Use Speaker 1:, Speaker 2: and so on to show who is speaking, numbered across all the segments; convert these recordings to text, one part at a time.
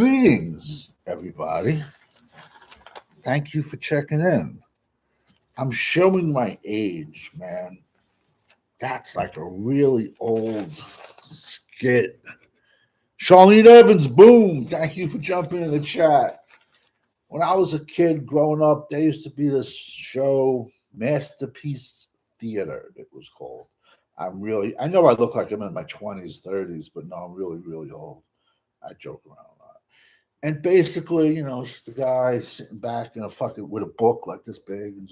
Speaker 1: Greetings, everybody. Thank you for checking in. I'm showing my age, man. That's like a really old skit. Charlene Evans, boom. Thank you for jumping in the chat. When I was a kid growing up, there used to be this show, Masterpiece Theater, it was called. I know I look like I'm in my 20s, 30s, but no, I'm really, really old. I joke around a lot. And basically, it's just a guy sitting back in a fucking with a book like this big and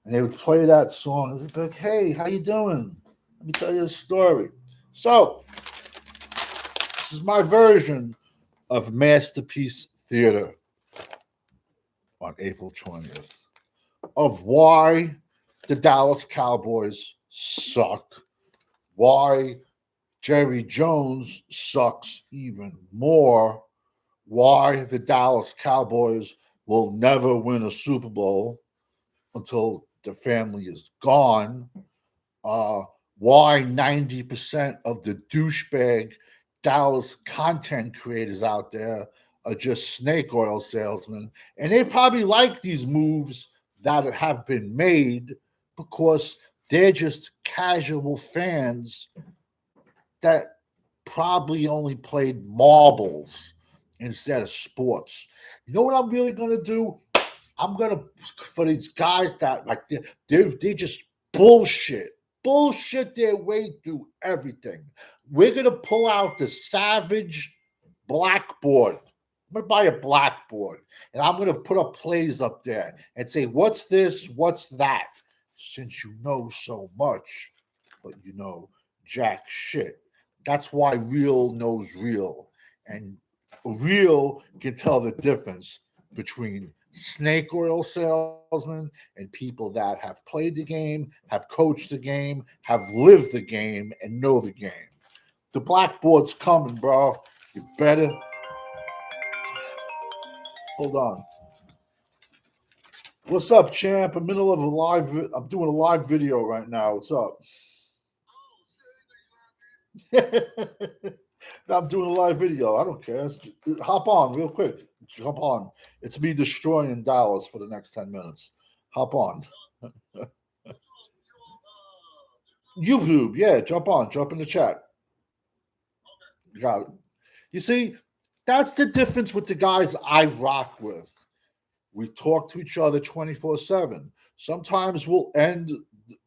Speaker 1: they would play that song. And they'd be like, "Hey, how you doing? Let me tell you a story." So this is my version of Masterpiece Theater on April 20th of why the Dallas Cowboys suck, why Jerry Jones sucks even more, why the Dallas Cowboys will never win a Super Bowl until the family is gone, why 90% of the douchebag Dallas content creators out there are just snake oil salesmen. And they probably like these moves that have been made because they're just casual fans that probably only played marbles instead of sports. You know what I'm really going to do? I'm going to, for these guys that like, they just bullshit their way through everything. We're going to pull out the savage blackboard. I'm going to buy a blackboard and I'm going to put up plays up there and say, what's this? What's that? Since you know so much, but you know jack shit. That's why real knows real. And real can tell the difference between snake oil salesmen and people that have played the game, have coached the game, have lived the game, and know the game. The blackboard's coming, bro. You better hold on. What's up, champ? I'm middle of a live. I'm doing a live video right now. What's up? I'm doing a live video. I don't care. Hop on real quick. Hop on. It's me destroying Dallas for the next 10 minutes. Hop on. YouTube, yeah, jump on. Jump in the chat. Got it. You see, that's the difference with the guys I rock with. We talk to each other 24/7. Sometimes we'll end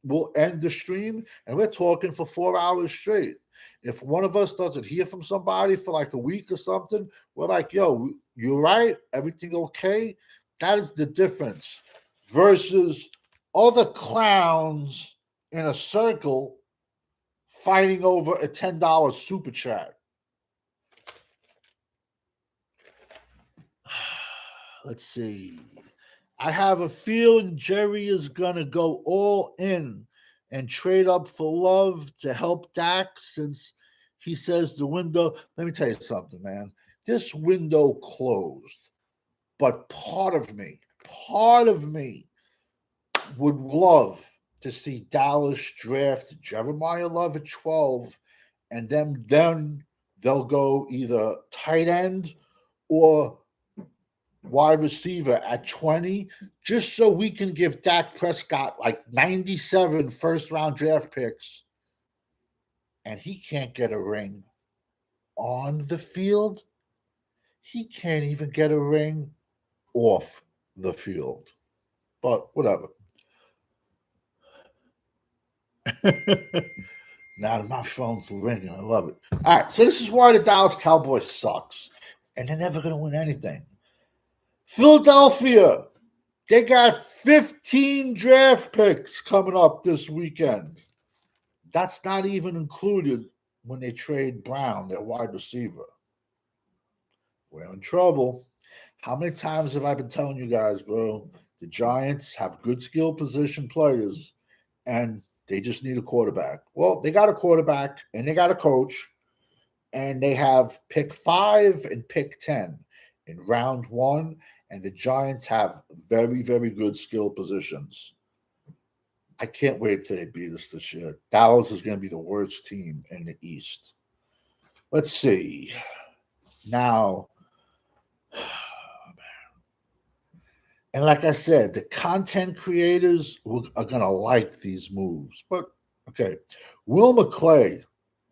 Speaker 1: the stream and we're talking for 4 hours straight. If one of us doesn't hear from somebody for like a week or something, we're like, "Yo, you right? Everything okay?" That is the difference versus other clowns in a circle fighting over a $10 super chat. Let's see. I have a feeling Jerry is going to go all in and trade up for Love to help Dak since he says the window. Let me tell you something, man. This window closed, but part of me would love to see Dallas draft Jeremiah Love at 12, and then they'll go either tight end or wide receiver at 20, just so we can give Dak Prescott like 97 first round draft picks, and he can't get a ring on the field. He can't even get a ring off the field. But whatever. Now my phone's ringing. I love it. All right, so this is why the Dallas Cowboys sucks, and they're never going to win anything. Philadelphia, they got 15 draft picks coming up this weekend. That's not even included when they trade Brown, their wide receiver. We're in trouble. How many times have I been telling you guys, bro? The Giants have good skill position players, and they just need a quarterback. Well, they got a quarterback, and they got a coach, and they have pick 5 and pick 10 in round 1, and the Giants have very, very good skill positions. I can't wait till they beat us this year. Dallas is going to be the worst team in the East. Let's see. Now, And like I said, the content creators are going to like these moves. But, okay, Will McClay,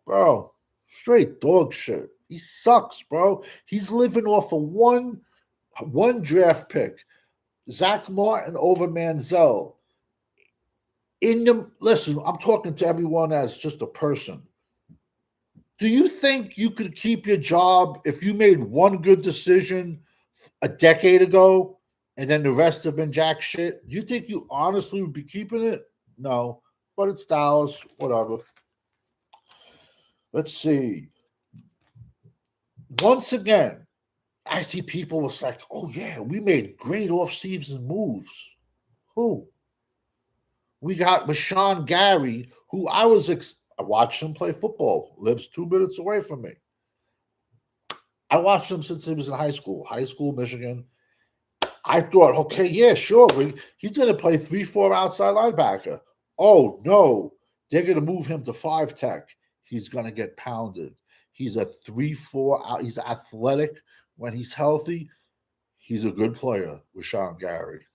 Speaker 1: bro, straight dog shit. He sucks, bro. He's living off of one draft pick. Zach Martin over Manziel. Listen, I'm talking to everyone as just a person. Do you think you could keep your job if you made one good decision a decade ago and then the rest have been jack shit? Do you think you honestly would be keeping it? No, but it's Dallas, whatever. Let's see. Once again, I see people was like, oh yeah, we made great off-season moves. Who? We got Rashawn Gary, who I watched him play football, lives 2 minutes away from me. I watched him since he was in high school, Michigan. I thought, okay, yeah, sure. He's going to play 3-4 outside linebacker. Oh, no. They're going to move him to 5 tech. He's going to get pounded. He's a 3-4. He's athletic. When he's healthy, he's a good player, Rashawn Gary.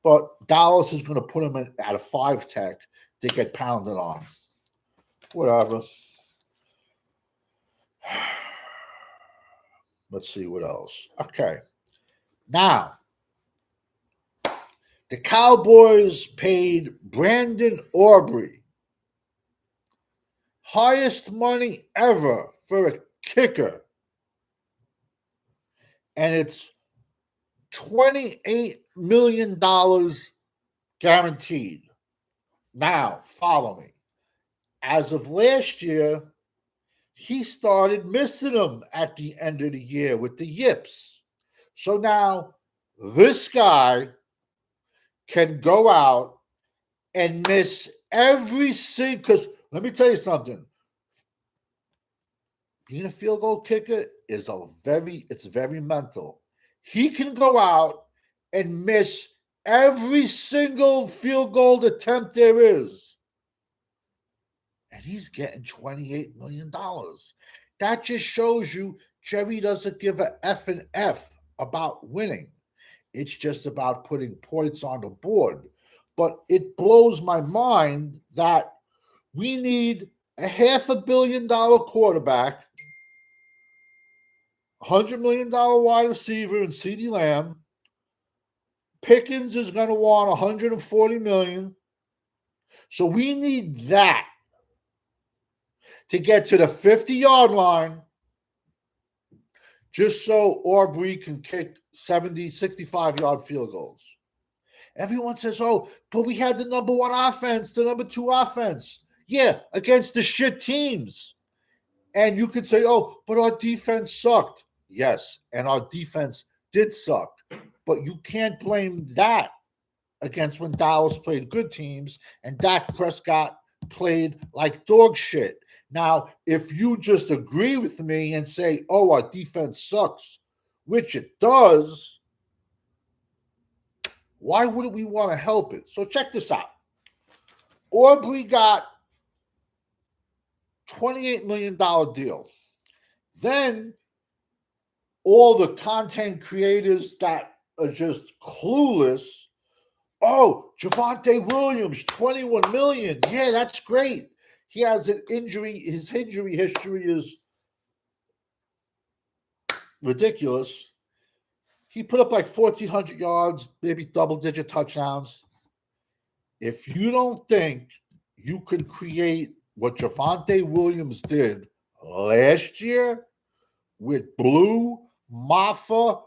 Speaker 1: But Dallas is going to put him at a 5 tech to get pounded on. Whatever. Let's see what else. Okay. Now, the Cowboys paid Brandon Aubrey highest money ever for a kicker. And it's $28 million guaranteed. Now, follow me. As of last year, he started missing them at the end of the year with the yips. So now this guy can go out and miss every single, because let me tell you something. Being a field goal kicker is it's very mental. He can go out and miss every single field goal attempt there is. And he's getting $28 million. That just shows you Jerry doesn't give a F and F about winning. It's just about putting points on the board. But it blows my mind that we need a $500 million quarterback, $100 million wide receiver in CeeDee Lamb. Pickens is going to want $140 million. So we need that to get to the 50-yard line just so Aubrey can kick 70, 65-yard field goals. Everyone says, oh, but we had the number 1 offense, the number 2 offense. Yeah, against the shit teams. And you could say, oh, but our defense sucked. Yes, and our defense did suck. But you can't blame that against when Dallas played good teams and Dak Prescott played like dog shit. Now, if you just agree with me and say, oh, our defense sucks, which it does, why wouldn't we want to help it? So check this out. Aubrey got $28 million deal. Then all the content creators that are just clueless, oh, Javonte Williams, $21 million. Yeah, that's great. He has an injury. His injury history is ridiculous. He put up like 1,400 yards, maybe double-digit touchdowns. If you don't think you can create what Javonte Williams did last year with Blue, Maffa,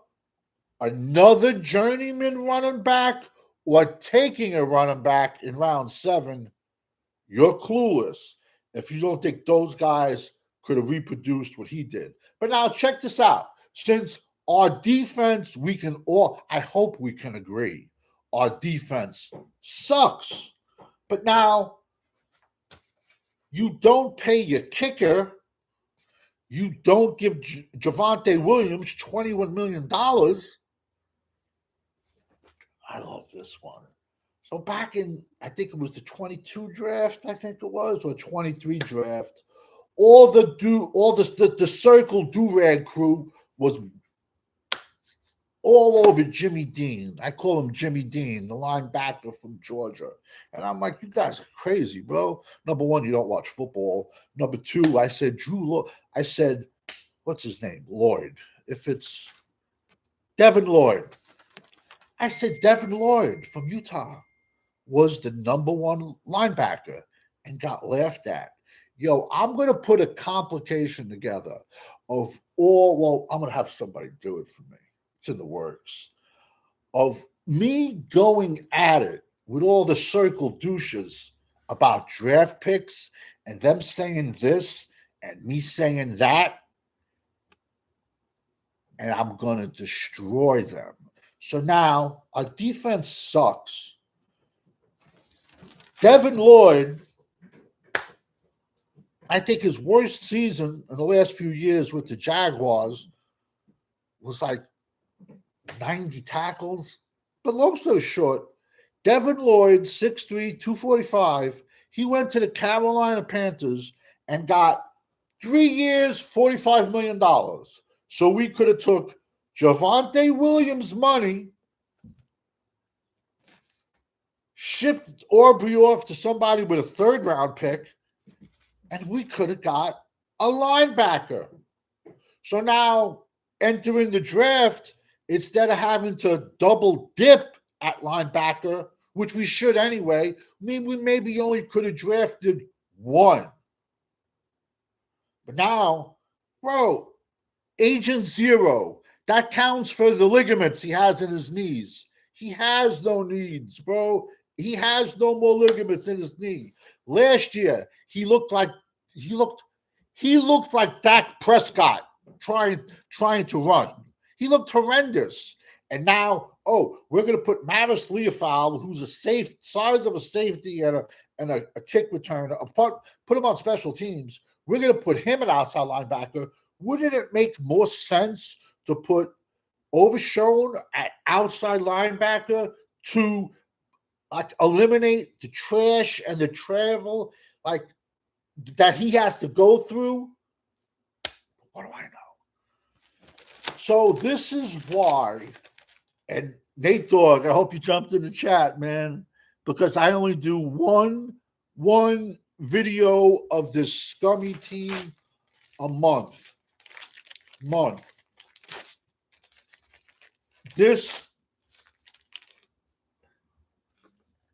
Speaker 1: another journeyman running back, or taking a running back in round 7, you're clueless if you don't think those guys could have reproduced what he did. But now check this out. Since our defense, I hope we can agree, our defense sucks. But now you don't pay your kicker. You don't give Javonte Williams $21 million. I love this one. So back in, I think it was the 22 draft, or 23 draft, all the circle do-rag crew was all over Jimmy Dean. I call him Jimmy Dean, the linebacker from Georgia. And I'm like, you guys are crazy, bro. Number one, you don't watch football. Number two, I said, I said, what's his name? Lloyd. If it's Devin Lloyd. I said, Devin Lloyd from Utah was the number one linebacker and got laughed at. Yo, I'm going to put a complication together of I'm going to have somebody do it for me. It's in the works. Of me going at it with all the circle douches about draft picks and them saying this and me saying that, and I'm going to destroy them. So now our defense sucks. Devin Lloyd, I think his worst season in the last few years with the Jaguars was like 90 tackles. But long story short, Devin Lloyd, 6'3", 245, he went to the Carolina Panthers and got 3 years, $45 million. So we could have took Javonte Williams' money, shipped Aubrey off to somebody with a third-round pick, and we could have got a linebacker. So now, entering the draft, instead of having to double dip at linebacker, which we should anyway, we maybe only could have drafted one. But now, bro, Agent Zero, that counts for the ligaments he has in his knees. He has no needs, bro. He has no more ligaments in his knee. Last year, he looked like Dak Prescott trying to run. He looked horrendous. And now, we're going to put Mavis Leofau, who's a size of a safety and a kick returner, put him on special teams. We're going to put him at outside linebacker. Wouldn't it make more sense to put Overshown at outside linebacker to eliminate the trash and the travel that he has to go through? What do I know? So this is why, and Nate Dogg, I hope you jumped in the chat, man, because I only do one video of this scummy team a month. This,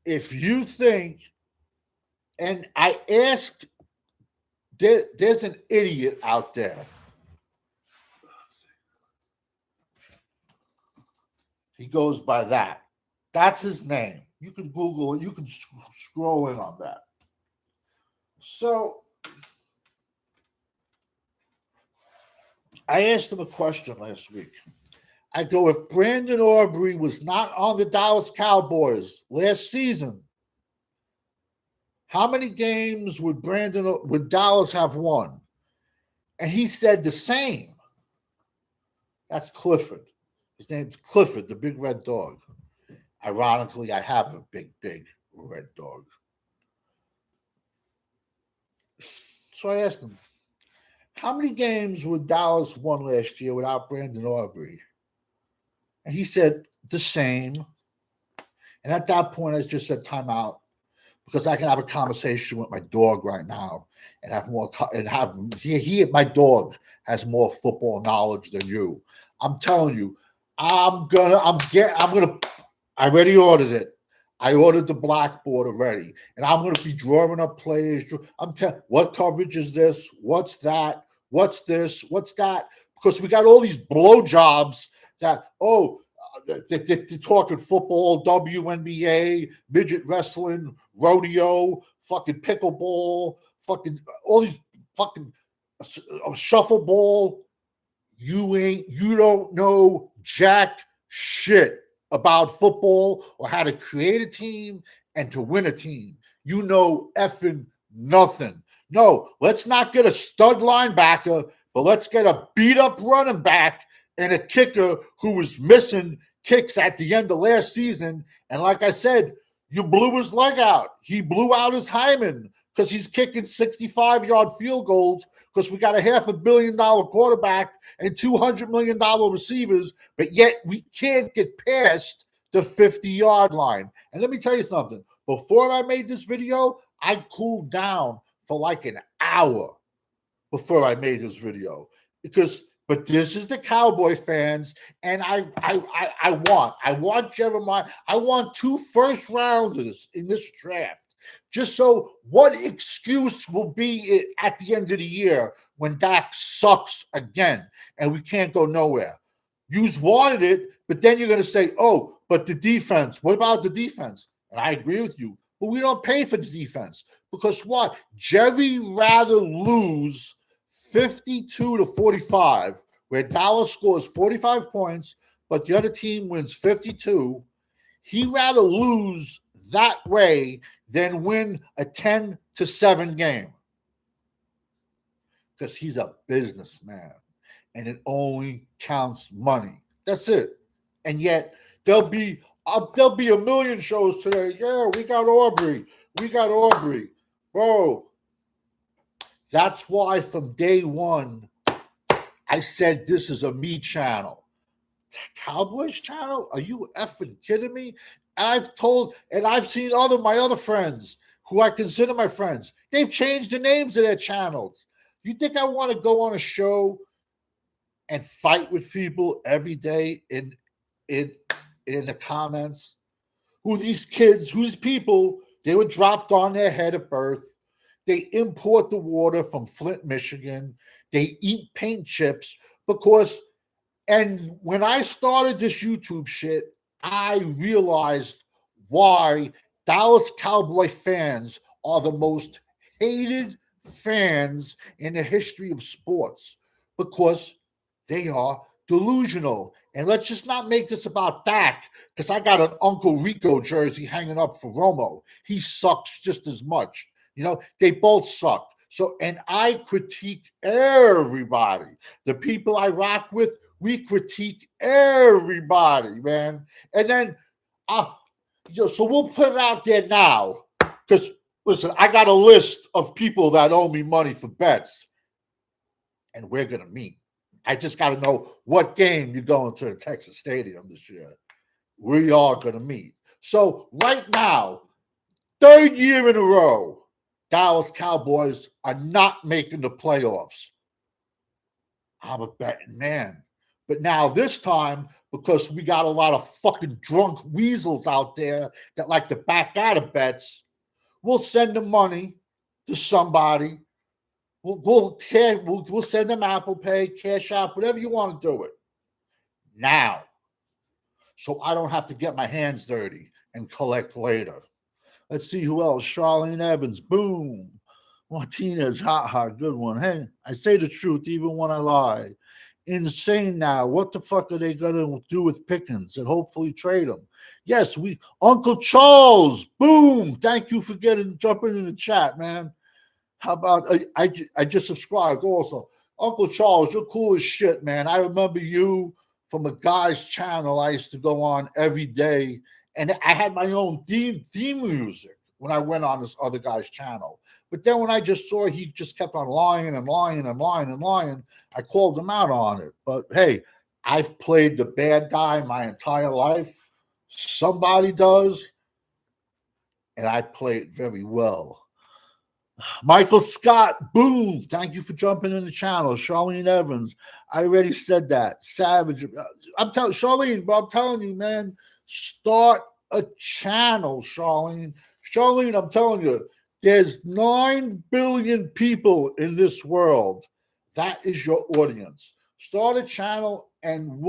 Speaker 1: if you think, and I ask, there's an idiot out there. He goes by that. That's his name. You can Google it. You can scroll in on that. So I asked him a question last week. I go, if Brandon Aubrey was not on the Dallas Cowboys last season, how many games would Dallas have won? And he said the same. That's Clifford. His name's Clifford, the big red dog. Ironically, I have a big red dog. So I asked him, how many games would Dallas won last year without Brandon Aubrey? And he said the same. And at that point, I just said timeout, because I can have a conversation with my dog right now and have more my dog has more football knowledge than you. I'm telling you, I already ordered it. I ordered the blackboard already, and I'm going to be drawing up plays. I'm telling, what coverage is this? What's that? What's this? What's that? Because we got all these blowjobs that, they're talking football, WNBA, midget wrestling, rodeo, fucking pickleball, fucking all these fucking shuffleball. You don't know jack shit about football or how to create a team and to win a team. You know effing nothing. No, let's not get a stud linebacker, but let's get a beat up running back and a kicker who was missing kicks at the end of last season. And like I said, you blew his leg out. He blew out his hymen because he's kicking 65-yard field goals because we got a $500 million quarterback and $200 million receivers, but yet we can't get past the 50-yard line. And let me tell you something. Before I made this video, I cooled down for like an hour before I made this video but this is the Cowboy fans, and I want Jeremiah. I want 2 first rounders in this draft, just so what excuse will be at the end of the year when Dak sucks again and we can't go nowhere. You've wanted it, but then you're going to say, "Oh, but the defense. What about the defense?" And I agree with you, but we don't pay for the defense because what? Jerry rather lose 52-45, where Dallas scores 45 points, but the other team wins 52. He'd rather lose that way than win a 10-7 game. Because he's a businessman and it only counts money. That's it. And yet there'll be a million shows today. Yeah, we got Aubrey. Bro, that's why from day one, I said this is a me channel. Cowboys channel? Are you effing kidding me? I've seen my other friends who I consider my friends. They've changed the names of their channels. You think I want to go on a show and fight with people every day in the comments? Who these people, they were dropped on their head at birth. They import the water from Flint, Michigan. They eat paint chips and when I started this YouTube shit, I realized why Dallas Cowboy fans are the most hated fans in the history of sports because they are delusional. And let's just not make this about Dak, because I got an Uncle Rico jersey hanging up for Romo. He sucks just as much. They both suck. So, and I critique everybody. The people I rock with, we critique everybody, man. And then, so we'll put it out there now. Because, listen, I got a list of people that owe me money for bets. And we're going to meet. I just got to know what game you're going to the Texas Stadium this year. We are going to meet. So, right now, 3rd year in a row, Dallas Cowboys are not making the playoffs. I'm a betting man. But now this time, because we got a lot of fucking drunk weasels out there that like to back out of bets, we'll send them money to somebody. We'll send them Apple Pay, Cash App, whatever you want to do it. Now. So I don't have to get my hands dirty and collect later. Let's see who else. Charlene Evans, boom. Martinez, good one. Hey, I say the truth even when I lie. Insane now. What the fuck are they going to do with Pickens and hopefully trade him? Yes, Uncle Charles, boom. Thank you for jumping in the chat, man. How about, I just subscribed also. Uncle Charles, you're cool as shit, man. I remember you from a guy's channel I used to go on every day. And I had my own theme music when I went on this other guy's channel. But then when I just saw he just kept on lying, I called him out on it. But hey, I've played the bad guy my entire life. Somebody does. And I play it very well. Michael Scott, boom. Thank you for jumping in the channel. Charlene Evans, I already said that. Savage. I'm telling you, man. Start a channel, Charlene. Charlene, I'm telling you, there's 9 billion people in this world. That is your audience. Start a channel and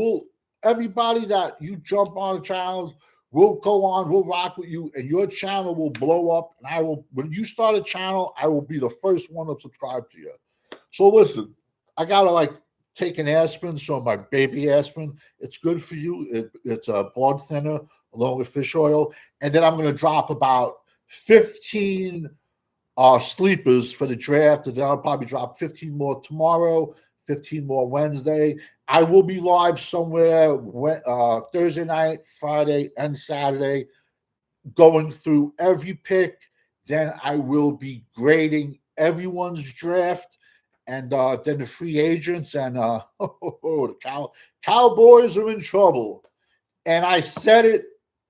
Speaker 1: everybody that you jump on the channels, we'll go on, we'll rock with you, and your channel will blow up. And when you start a channel, I will be the first one to subscribe to you. So listen, I got to take an aspirin, so my baby aspirin, it's good for you. It's a blood thinner along with fish oil. And then I'm going to drop about 15 sleepers for the draft. And then I'll probably drop 15 more tomorrow, 15 more Wednesday. I will be live somewhere Thursday night, Friday, and Saturday, going through every pick. Then I will be grading everyone's draft. And then the free agents and the Cowboys are in trouble. And I said it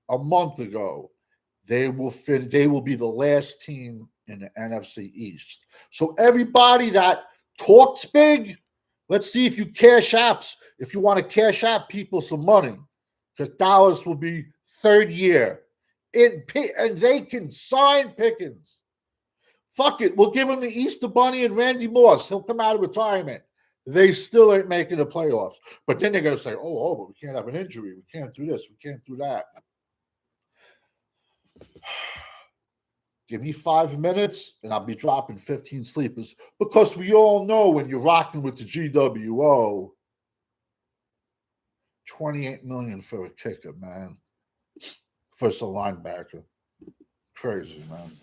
Speaker 1: a month ago. They will be the last team in the NFC East. So everybody that talks big, let's see if you cash apps. If you want to cash out people some money, because Dallas will be third year and they can sign Pickens. Fuck it, we'll give him the Easter Bunny and Randy Moss. He'll come out of retirement. They still ain't making the playoffs. But then they're gonna say, but we can't have an injury. We can't do this. We can't do that. Give me 5 minutes and I'll be dropping 15 sleepers because we all know when you're rocking with the GWO, 28 million for a kicker, man. First a linebacker. Crazy, man.